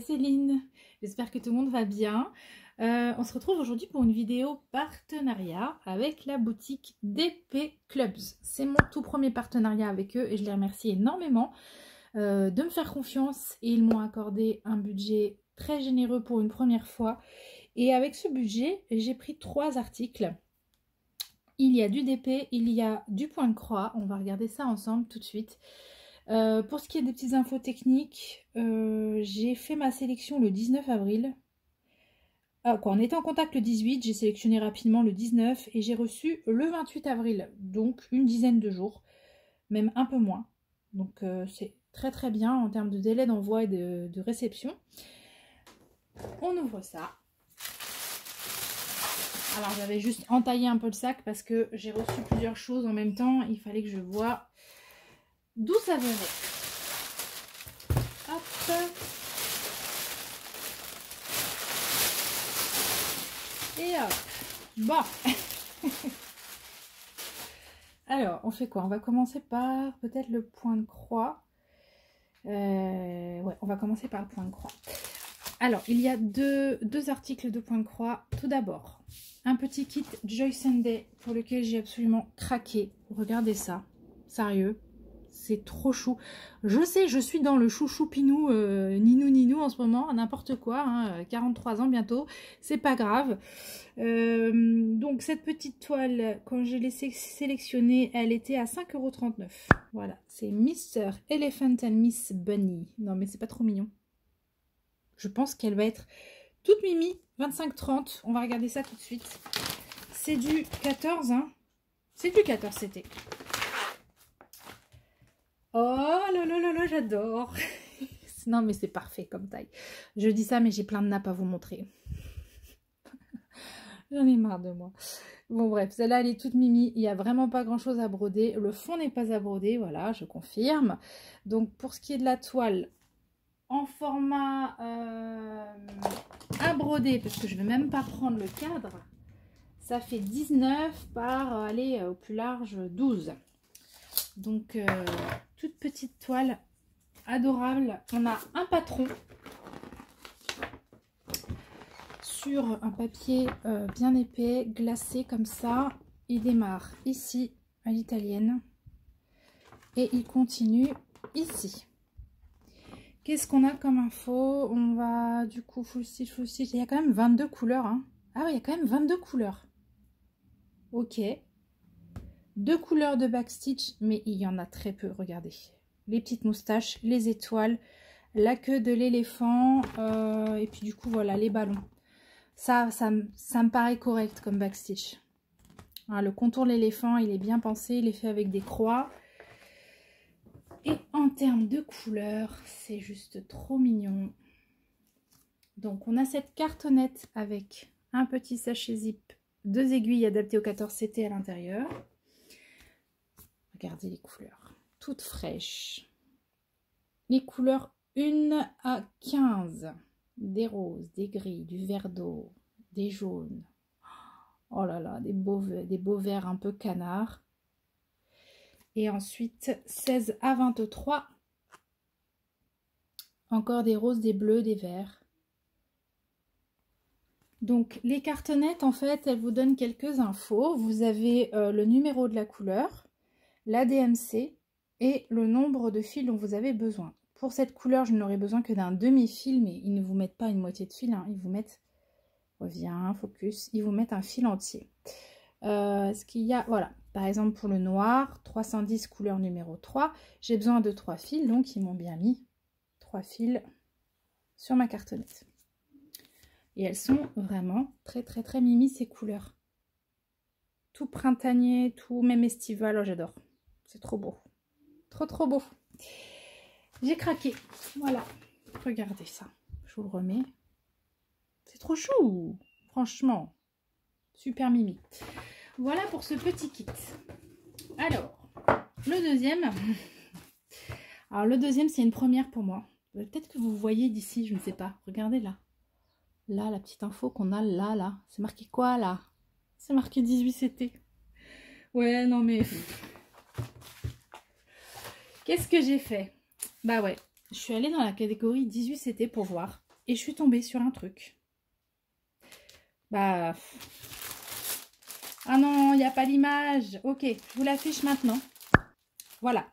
c'est Céline. J'espère que tout le monde va bien. On se retrouve aujourd'hui pour une vidéo partenariat avec la boutique DP Clubs. C'est mon tout premier partenariat avec eux et je les remercie énormément de me faire confiance. Et ils m'ont accordé un budget très généreux pour une première fois. Et avec ce budget, j'ai pris 3 articles. Il y a du DP, il y a du point de croix. On va regarder ça ensemble tout de suite. Pour ce qui est des petites infos techniques, j'ai fait ma sélection le 19 avril. On était en contact le 18, j'ai sélectionné rapidement le 19 et j'ai reçu le 28 avril, donc une dizaine de jours, même un peu moins. Donc c'est très très bien en termes de délai d'envoi et de réception. On ouvre ça. Alors j'avais juste entaillé un peu le sac parce que j'ai reçu plusieurs choses en même temps. Il fallait que je voie d'où ça venait. Hop. Et hop. Bon. Alors, on fait quoi? On va commencer par peut-être le point de croix. Ouais, on va commencer par le point de croix. Alors, il y a deux articles de point de croix. Tout d'abord, un petit kit Joy Sunday pour lequel j'ai absolument craqué. Regardez ça. Sérieux. C'est trop chou. Je sais, je suis dans le chouchou pinou, ninou en ce moment, n'importe quoi, hein, 43 ans bientôt, c'est pas grave. Donc cette petite toile, quand je l'ai sélectionnée, elle était à 5,39 €. Voilà, c'est Mr. Elephant and Miss Bunny. Non mais c'est pas trop mignon. Je pense qu'elle va être toute mimi, 25,30 €. On va regarder ça tout de suite. C'est du 14, hein. C'est du 14 c'était. Oh là là là là, j'adore. Non mais c'est parfait comme taille. Je dis ça mais j'ai plein de nappes à vous montrer. J'en ai marre de moi. Bon bref, celle-là elle est toute mimi. Il n'y a vraiment pas grand chose à broder. Le fond n'est pas à broder, voilà, je confirme. Donc pour ce qui est de la toile, en format à broder, parce que je ne vais même pas prendre le cadre, ça fait 19 par, allez, au plus large, 12. Donc, toute petite toile adorable. On a un patron sur un papier bien épais, glacé comme ça. Il démarre ici à l'italienne et il continue ici. Qu'est-ce qu'on a comme info? On va du coup full stitch. Il y a quand même 22 couleurs. Hein. Ah oui, il y a quand même 22 couleurs. Ok. 2 couleurs de backstitch, mais il y en a très peu, regardez. Les petites moustaches, les étoiles, la queue de l'éléphant, et puis du coup, voilà, les ballons. Ça me paraît correct comme backstitch. Voilà, le contour de l'éléphant, il est bien pensé, il est fait avec des croix. Et en termes de couleurs, c'est juste trop mignon. Donc, on a cette cartonnette avec un petit sachet zip, 2 aiguilles adaptées au 14 CT à l'intérieur. Regardez les couleurs, toutes fraîches. Les couleurs 1 à 15. Des roses, des gris, du vert d'eau, des jaunes. Oh là là, des beaux verts un peu canard. Et ensuite, 16 à 23. Encore des roses, des bleus, des verts. Donc, les cartonnettes, en fait, elles vous donnent quelques infos. Vous avez le numéro de la couleur, la DMC et le nombre de fils dont vous avez besoin. Pour cette couleur, je n'aurai besoin que d'un demi-fil, mais ils ne vous mettent pas une moitié de fil, hein. Ils vous mettent, reviens, focus, ils vous mettent un fil entier. Ce qu'il y a, voilà, par exemple pour le noir, 310 couleur numéro 3, j'ai besoin de 3 fils, donc ils m'ont bien mis 3 fils sur ma cartonnette. Et elles sont vraiment très très très mimi ces couleurs. Tout printanier, tout même estival, oh, j'adore. C'est trop beau. Trop trop beau. J'ai craqué. Voilà. Regardez ça. Je vous le remets. C'est trop chou. Franchement. Super mimi. Voilà pour ce petit kit. Alors, le deuxième. Alors, le deuxième, c'est une première pour moi. Peut-être que vous voyez d'ici, je ne sais pas. Regardez là. Là, la petite info qu'on a là. C'est marqué quoi là? C'est marqué 18 CT. Ouais, non mais... Qu'est-ce que j'ai fait? Bah ouais, je suis allée dans la catégorie 18 CT pour voir. et je suis tombée sur un truc. Bah... Ah non, il n'y a pas l'image. Ok, je vous l'affiche maintenant. Voilà,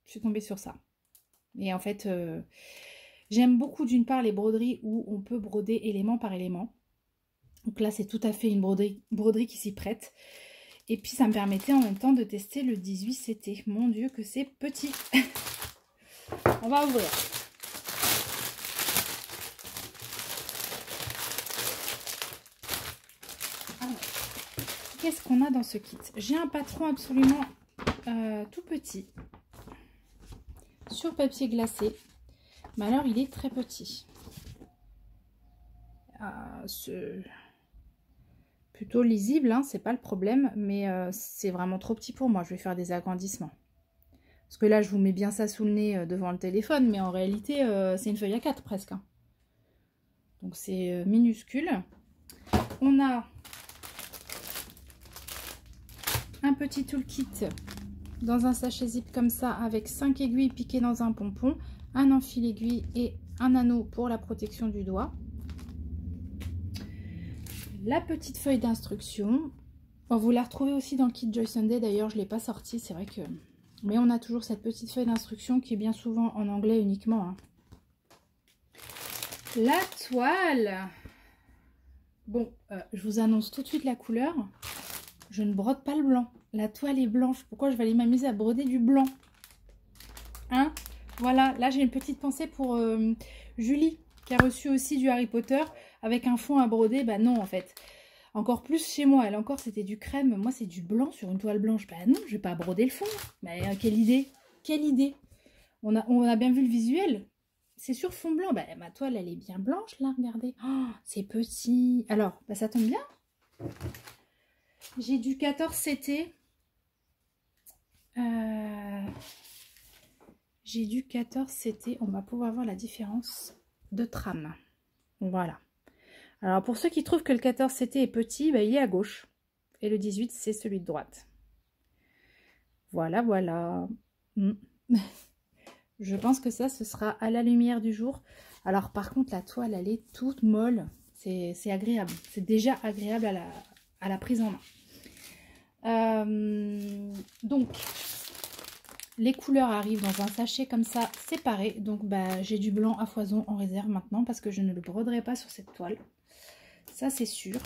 je suis tombée sur ça. Et en fait, j'aime beaucoup d'une part les broderies où on peut broder élément par élément. Donc là, c'est tout à fait une broderie qui s'y prête. Et puis, ça me permettait en même temps de tester le 18CT. Mon Dieu, que c'est petit. On va ouvrir. Qu'est-ce qu'on a dans ce kit? J'ai un patron absolument tout petit sur papier glacé, mais alors il est très petit. C'est plutôt lisible, hein, c'est pas le problème, mais c'est vraiment trop petit pour moi. Je vais faire des agrandissements. Parce que là, je vous mets bien ça sous le nez devant le téléphone, mais en réalité, c'est une feuille A4 presque. Hein. Donc c'est minuscule. On a un petit toolkit dans un sachet zip comme ça avec 5 aiguilles piquées dans un pompon, un enfil aiguille et un anneau pour la protection du doigt. La petite feuille d'instruction, vous la retrouvez aussi dans le kit Joy Sunday, d'ailleurs je ne l'ai pas sortie, c'est vrai que... Mais on a toujours cette petite feuille d'instruction qui est bien souvent en anglais uniquement. Hein. La toile. Bon, je vous annonce tout de suite la couleur. Je ne brode pas le blanc. La toile est blanche. Pourquoi je vais aller m'amuser à broder du blanc? Hein? Voilà, là j'ai une petite pensée pour Julie, qui a reçu aussi du Harry Potter avec un fond à broder. Bah non, en fait. Encore plus chez moi. Elle encore, c'était du crème. Moi, c'est du blanc sur une toile blanche. Bah non, je vais pas broder le fond. Mais quelle idée! Quelle idée! On a bien vu le visuel. C'est sur fond blanc. Bah, ma toile, elle est bien blanche, là, regardez. Oh, c'est petit. Alors, bah, ça tombe bien. J'ai du 14CT. J'ai du 14CT. On va pouvoir voir la différence de trame. Voilà. Alors, pour ceux qui trouvent que le 14CT est petit, bah, il est à gauche. Et le 18, c'est celui de droite. Voilà, voilà. Je pense que ça, ce sera à la lumière du jour. Alors, par contre, la toile, elle est toute molle. C'est agréable. C'est déjà agréable à la prise en main. Donc, les couleurs arrivent dans un sachet comme ça, séparé. Donc, bah, j'ai du blanc à foison en réserve maintenant parce que je ne le broderai pas sur cette toile. Ça, c'est sûr.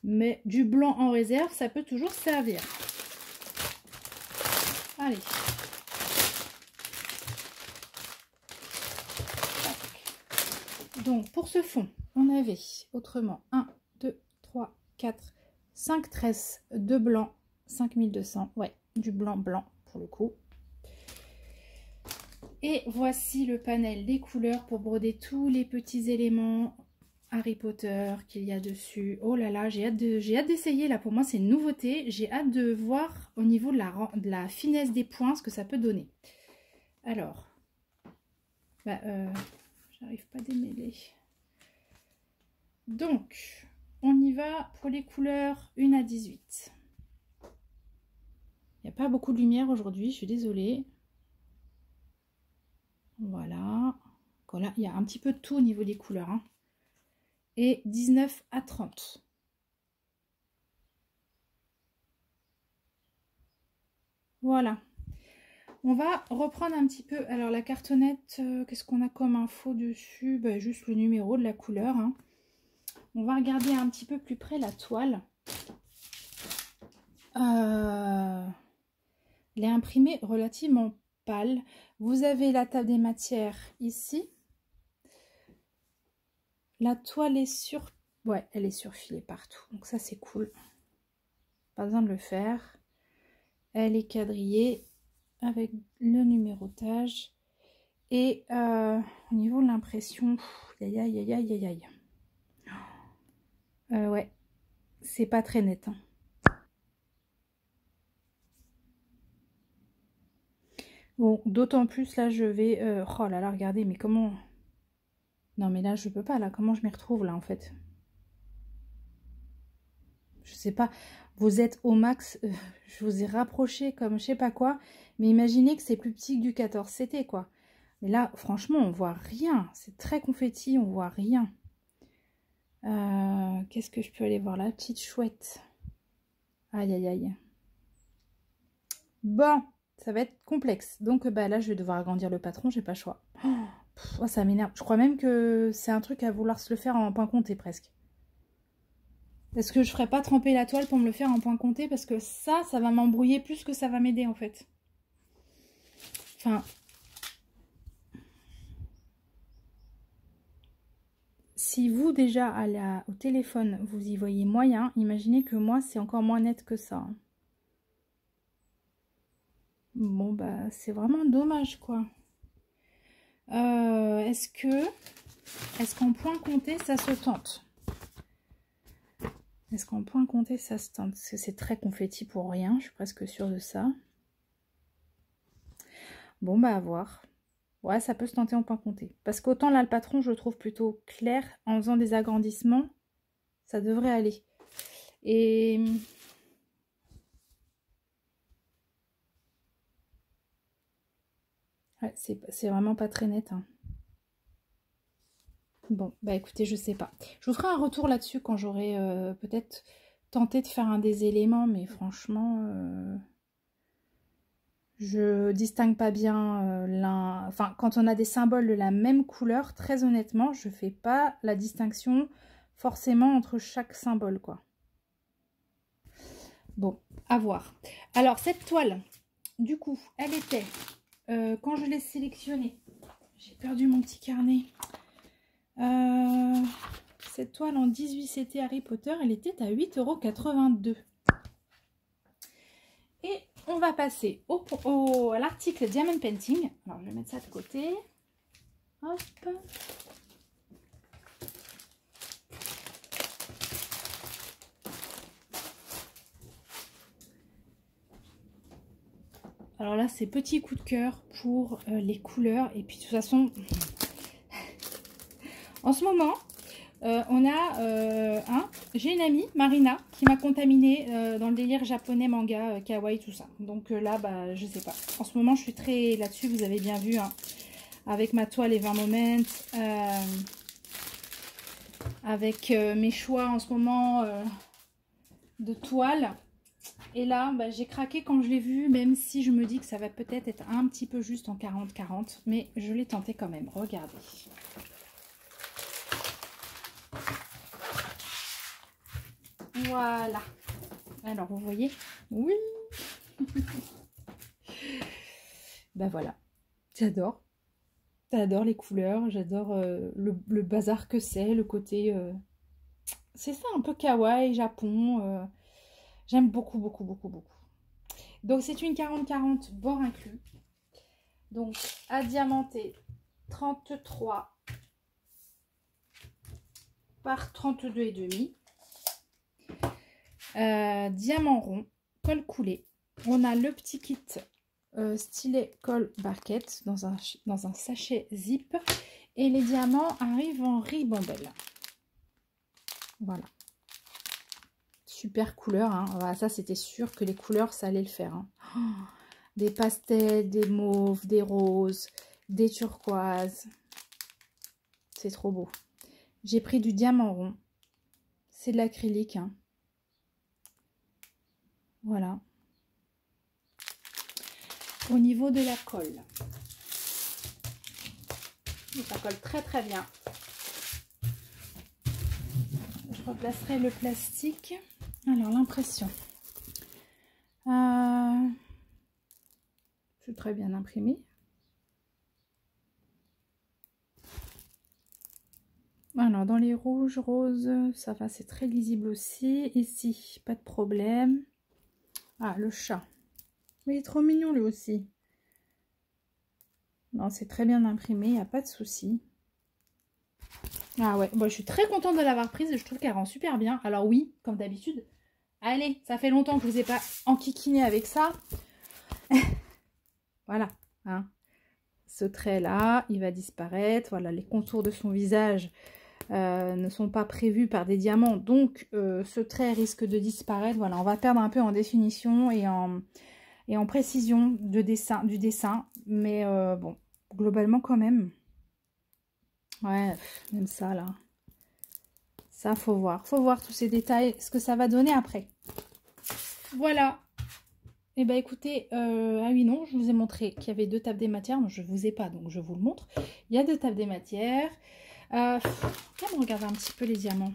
Mais du blanc en réserve, ça peut toujours servir. Allez. Donc, pour ce fond, on avait autrement 1, 2, 3, 4, 5 tresses de blanc, 5200. Ouais, du blanc pour le coup. Et voici le panel des couleurs pour broder tous les petits éléments Harry Potter qu'il y a dessus. Oh là là, j'ai hâte d'essayer. Là, pour moi, c'est une nouveauté. J'ai hâte de voir au niveau de la finesse des points ce que ça peut donner. Alors, j'arrive pas à démêler. Donc, on y va pour les couleurs 1 à 18. Il n'y a pas beaucoup de lumière aujourd'hui, je suis désolée. Voilà. Voilà, il y a un petit peu de tout au niveau des couleurs. Hein. Et 19 à 30. Voilà. On va reprendre un petit peu. Alors la cartonnette, qu'est-ce qu'on a comme info dessus? Bah, juste le numéro de la couleur. Hein. On va regarder un petit peu plus près la toile. Elle est imprimée relativement pâle. Vous avez la table des matières ici. La toile est ouais, elle est surfilée partout. Donc ça, c'est cool. Pas besoin de le faire. Elle est quadrillée avec le numérotage. Et au niveau de l'impression, aïe. Ouais, c'est pas très net. Hein. Bon, d'autant plus là, je vais... oh là là, regardez, mais comment... Non, mais là, je peux pas, là. Comment je m'y retrouve, là, en fait? Je sais pas. Vous êtes au max. Je vous ai rapproché comme je sais pas quoi. Mais imaginez que c'est plus petit que du 14CT, quoi. Mais là, franchement, on voit rien. C'est très confetti, on voit rien. Qu'est-ce que je peux aller voir là? Petite chouette. Aïe, aïe, aïe. Bon, ça va être complexe. Donc, bah, là, je vais devoir agrandir le patron. J'ai pas le choix. Oh, ça m'énerve. Je crois même que c'est un truc à vouloir se le faire en point compté, presque. Est-ce que je ferais pas tremper la toile pour me le faire en point compté? Parce que ça va m'embrouiller plus que ça va m'aider, en fait. Enfin... Si vous, déjà, au téléphone, vous y voyez moyen, imaginez que moi, c'est encore moins net que ça. Bon, bah, c'est vraiment dommage, quoi. Est-ce qu'en point compté, ça se tente? Est-ce qu'en point compté, ça se tente? Parce que c'est très confetti pour rien, je suis presque sûre de ça. Bon, bah, à voir. Ouais, ça peut se tenter en point compté. Parce qu'autant là, le patron, je le trouve plutôt clair. En faisant des agrandissements, ça devrait aller. Et... ouais, c'est vraiment pas très net. Hein. Bon, bah écoutez, je sais pas. Je vous ferai un retour là-dessus quand j'aurai peut-être tenté de faire un des éléments. Mais franchement... je distingue pas bien l'un... Enfin, quand on a des symboles de la même couleur, très honnêtement, je fais pas la distinction forcément entre chaque symbole, quoi. Bon, à voir. Alors, cette toile, du coup, elle était... quand je l'ai sélectionnée, j'ai perdu mon petit carnet. Cette toile en 18 CT Harry Potter, elle était à 8,82 €. Et on va passer à l'article Diamond Painting. Alors, je vais mettre ça de côté. Hop. Alors là, c'est petit coup de cœur pour les couleurs. Et puis, de toute façon, en ce moment, j'ai une amie, Marina, qui m'a contaminée dans le délire japonais, manga, kawaii, tout ça. Donc là, bah, je sais pas. En ce moment, je suis très là-dessus, vous avez bien vu, hein, avec ma toile Eva Moment, avec mes choix en ce moment de toile. Et là, bah, j'ai craqué quand je l'ai vu, même si je me dis que ça va peut-être être un petit peu juste en 40-40. Mais je l'ai tenté quand même, regardez. Voilà. Alors, vous voyez? Oui. Ben voilà. J'adore. J'adore les couleurs. J'adore le bazar que c'est. Le côté... c'est ça, un peu kawaii, Japon. J'aime beaucoup, beaucoup, beaucoup, beaucoup. Donc, c'est une 40-40 bord inclus. Donc, à diamanter 33 par 32,5. Diamant rond, colle coulé. On a le petit kit stylet colle barquette dans un sachet zip. Et les diamants arrivent en ribambelle. Voilà. Super couleur. Hein. Voilà, ça, c'était sûr que les couleurs, ça allait le faire. Hein. Oh, des pastels, des mauves, des roses, des turquoises. C'est trop beau. J'ai pris du diamant rond. C'est de l'acrylique. Hein. Voilà. Au niveau de la colle. Ça colle très très bien. Je replacerai le plastique. Alors l'impression. C'est très bien imprimé. Alors dans les rouges, roses, ça va, c'est très lisible aussi. Ici, pas de problème. Ah, le chat. Il est trop mignon lui aussi. Non, c'est très bien imprimé, il n'y a pas de souci. Ah ouais, bon, je suis très contente de l'avoir prise, je trouve qu'elle rend super bien. Alors oui, comme d'habitude, allez, ça fait longtemps que je ne vous ai pas enquiquiné avec ça. Voilà, hein. Ce trait-là, il va disparaître. Voilà, les contours de son visage ne sont pas prévus par des diamants, donc ce trait risque de disparaître. Voilà, on va perdre un peu en définition et en précision du dessin, mais bon, globalement quand même. Ouais, même ça là. Ça, faut voir tous ces détails, ce que ça va donner après. Voilà. Et bah écoutez, ah oui non, je vous ai montré qu'il y avait 2 tables des matières. Non, je vous ai pas, donc je vous le montre. Il y a 2 tables des matières. Quand même regarder un petit peu les diamants.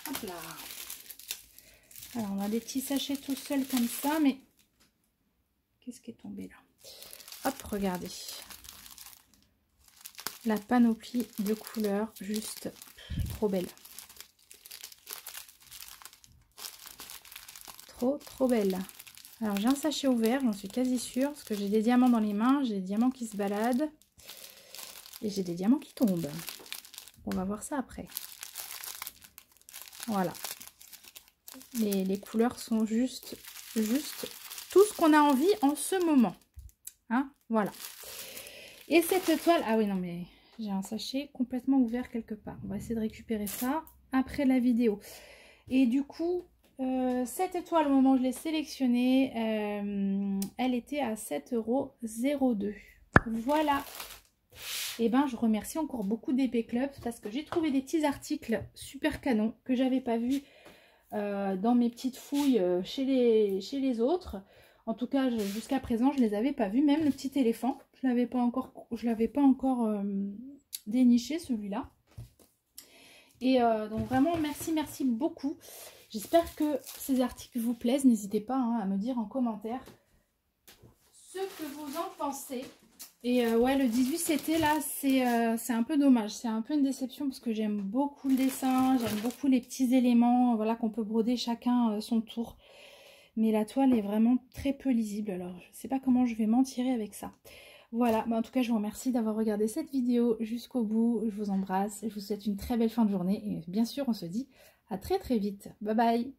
Hop là. Alors on a des petits sachets tout seuls comme ça, mais qu'est-ce qui est tombé là? Hop, regardez. La panoplie de couleurs, juste trop belle. Trop belle. Alors j'ai un sachet ouvert, j'en suis quasi sûre, parce que j'ai des diamants dans les mains, j'ai des diamants qui se baladent. Et j'ai des diamants qui tombent. On va voir ça après. Voilà. Les couleurs sont juste tout ce qu'on a envie en ce moment. Hein, voilà. Et cette toile, ah oui non mais j'ai un sachet complètement ouvert quelque part. On va essayer de récupérer ça après la vidéo. Et du coup, cette étoile au moment où je l'ai sélectionnée, elle était à 7,02 €. Voilà. Et ben je remercie encore beaucoup DP Club parce que j'ai trouvé des petits articles super canons que j'avais pas vu dans mes petites fouilles chez les autres. En tout cas, jusqu'à présent, je les avais pas vus. Même le petit éléphant, je l'avais pas encore déniché celui-là. Et donc vraiment, merci beaucoup. J'espère que ces articles vous plaisent. N'hésitez pas à me dire en commentaire ce que vous en pensez. Et ouais, le 18 c'était là, c'est un peu dommage. C'est un peu une déception parce que j'aime beaucoup le dessin. J'aime beaucoup les petits éléments, voilà, qu'on peut broder chacun son tour. Mais la toile est vraiment très peu lisible. Alors, je ne sais pas comment je vais m'en tirer avec ça. Voilà, bah, en tout cas, je vous remercie d'avoir regardé cette vidéo jusqu'au bout. Je vous embrasse. Je vous souhaite une très belle fin de journée. Et bien sûr, on se dit à très vite. Bye bye.